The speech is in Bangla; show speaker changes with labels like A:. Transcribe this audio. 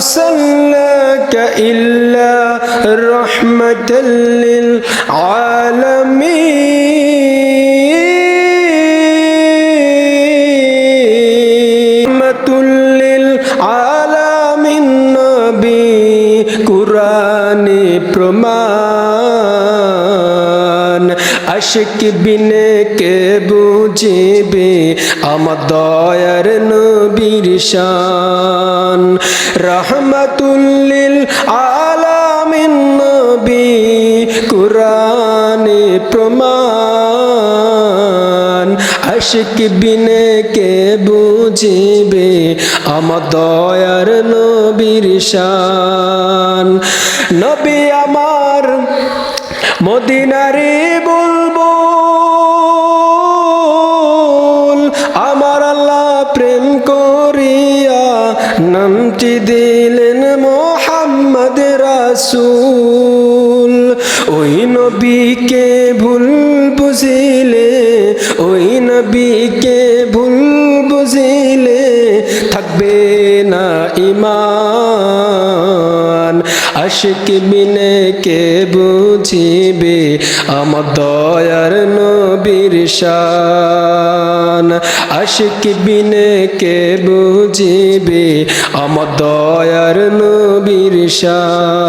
A: আরসালনাকা ইল্লা রাহমাতাল লিল আলামিন রাহমাতুল লিল আলামিন নবী কুরআনে প্রমাণ আশিক বিনে কে বুঝিবে আমার দয়ার নবীর শান রাহমাতুল লিল আলামিন নবী কুরআনে প্রমাণ আশিক বিনে কে বুঝিবে আমার দয়ার নবীর শান নবী আমার মদিনারে বুলবুল আমার আল্লাহ প্রেম করিয়া নামটি দিলেন মুহাম্মদ রাসূল ওই নবীকে ভুল বুঝিলে ওই নবীকে ভুল বুঝিলে থাকবে না ঈমান আশিক বিনে কে বুঝিবে আমার দয়ার নবীর শান আশিক বিনে কে বুঝিবে আমার দয়ার নবীর শান।